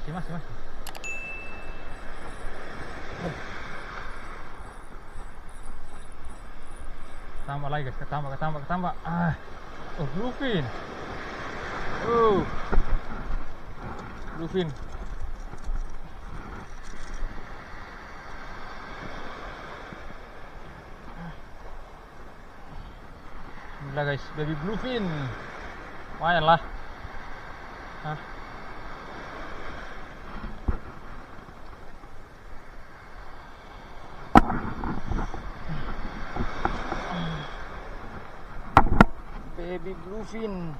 Masih. Tambah lagi guys, ketambah. Oh, bluefin. Bluefin. Inilah guys, baby bluefin. Lumayan lah. Baby bluefin.